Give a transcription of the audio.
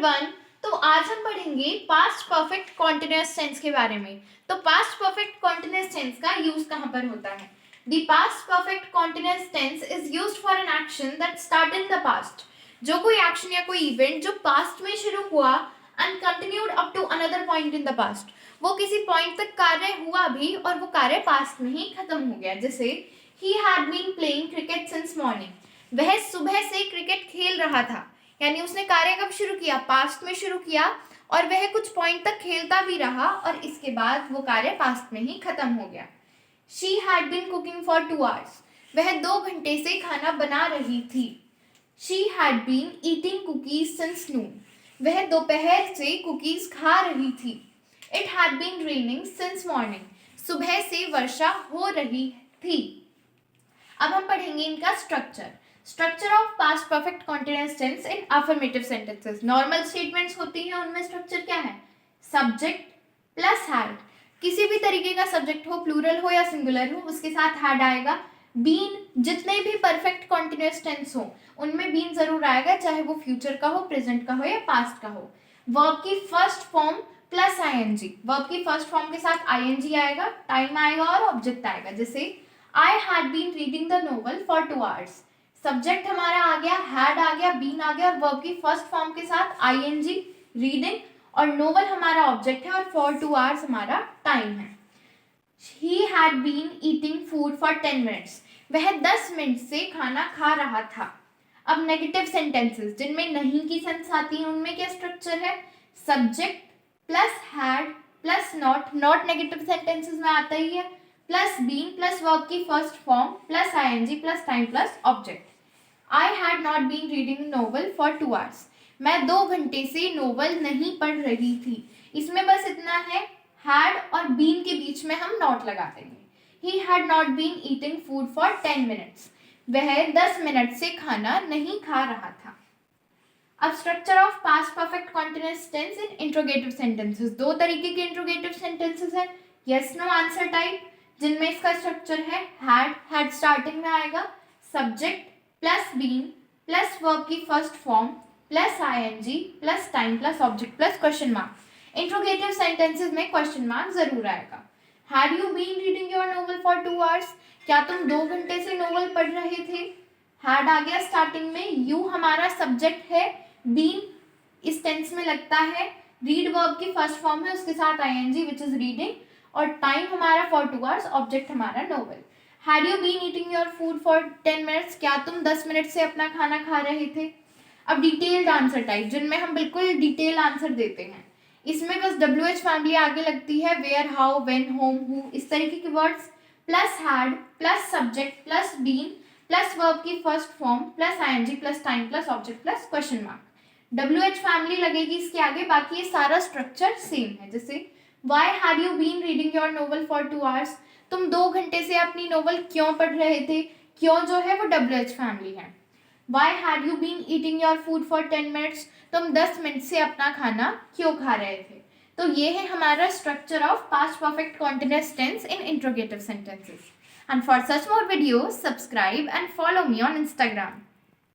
Everyone. तो आज हम पढ़ेंगे पास्ट परफेक्ट कॉन्टिन्यूअस टेंस के बारे में। तो पास्ट परफेक्ट कॉन्टिन्यूअस टेंस का यूज कहाँ पर होता है? The past perfect continuous tense is used for an action that start in the past. जो कोई एक्शन या कोई इवेंट जो पास्ट में शुरू हुआ and continued up to another point in the past, वो किसी पॉइंट तक कार्य हुआ भी और वो कार्य पास्ट में ही खत्म हो गया। जैसे he had been playing cricket since morning, वह सुबह से क्रिकेट खेल रहा था। यानी उसने कार्य कब शुरू किया? पास्ट में शुरू किया और वह कुछ पॉइंट तक खेलता भी रहा और इसके बाद वो कार्य पास्ट में ही खत्म हो गया। She had been cooking for 2 hours, वह 2 घंटे से खाना बना रही थी। She had been eating cookies since noon, वह दोपहर से कुकीज खा रही थी। It had been raining since morning, सुबह से वर्षा हो रही थी। अब हम पढ़ेंगे इनका structure. Structure of past perfect continuous tense in affirmative sentences. Normal statements होती हैं, उनमें स्ट्रक्चर क्या है? Subject plus had. किसी भी तरीके का सब्जेक्ट हो, प्लूरल हो या सिंगुलर हो, उसके साथ हैड आएगा। बीन, जितने भी परफेक्ट कॉन्टिन्यूअस टेंस हो उनमें बीन जरूर आएगा, चाहे वो फ्यूचर का हो, प्रेजेंट का हो या पास्ट का हो। वर्ब की first form plus ING. Verb की फर्स्ट फॉर्म के साथ आईएनजी आएगा, टाइम आएगा और ऑब्जेक्ट आएगा। जैसे I had been reading the novel for 2 hours। Subject हमारा आ गया, हैड आ गया, बीन आ गया और वर्ब की फर्स्ट फॉर्म के साथ आईएनजी, रीडिंग, और नोवेल हमारा ऑब्जेक्ट है और फॉर 2 hours हमारा टाइम है। He had been eating food for 10 minutes, वह 10 मिनट से खाना खा रहा था। अब नेगेटिव सेंटेंसेस जिनमें नहीं की सेंस आती है उनमें क्या स्ट्रक्चर है? Subject plus had plus not. Not negative sentences में आता ही है, प्लस बीन प्लस वर्ब की first form plus ING plus time plus object. I had not been reading novel for 2 hours, मैं 2 घंटे से नोवेल नहीं पढ़ रही थी। इसमें बस इतना है, हैड और बीन के बीच में हम नॉट लगा देंगे। He had not been eating food for 10 minutes, वह 10 मिनट से खाना नहीं खा रहा था। अब structure of past perfect continuous tense in interrogative sentences. 2 तरीके के इंट्रोगेटिव सेंटेंसेस हैं, यस नो आंसर टाइप, जिनमें इसका स्ट्रक्चर है हैड स्टार्टिंग में आएगा, subject plus been plus verb की first form plus ING plus time plus object plus question mark. Interrogative sentences में क्वेश्चन मार्क जरूर आएगा। Had you been reading your novel for 2 hours, क्या तुम 2 घंटे से नोवेल पढ़ रहे थे? हैड आ गया स्टार्टिंग में, यू हमारा सब्जेक्ट है, बीन इस टेंस में लगता है, रीड वर्ब की फर्स्ट फॉर्म है, उसके साथ आईएनजी विच इज रीडिंग, और टाइम हमारा फॉर 2 hours, ऑब्जेक्ट हमारा novel. Had you been eating your food for 10 minutes, क्या तुम 10 मिनट से अपना खाना खा रहे थे? अब डिटेल्ड आंसर टाइप, जिनमें हम बिल्कुल डिटेल आंसर देते हैं, इसमें बस WH फैमिली आगे लगती है, where, how, when, whom, who, इस तरीके की words, plus had plus subject plus been plus verb की first form plus ING plus time plus object plus question mark. WH family लगेगी इसके आगे, बाकी ये सारा स्ट्रक्चर सेम है। जैसे why had you been reading your novel for 2 hours, तुम 2 घंटे से अपनी नोवेल क्यों पढ़ रहे थे? क्यों जो है वो WH फैमिली है। Why had you been eating your food for 10 minutes, तुम 10 मिनट से अपना खाना क्यों खा रहे थे? तो ये है हमारा structure of past perfect continuous tense in interrogative sentences. And for such more videos, subscribe and follow me on Instagram.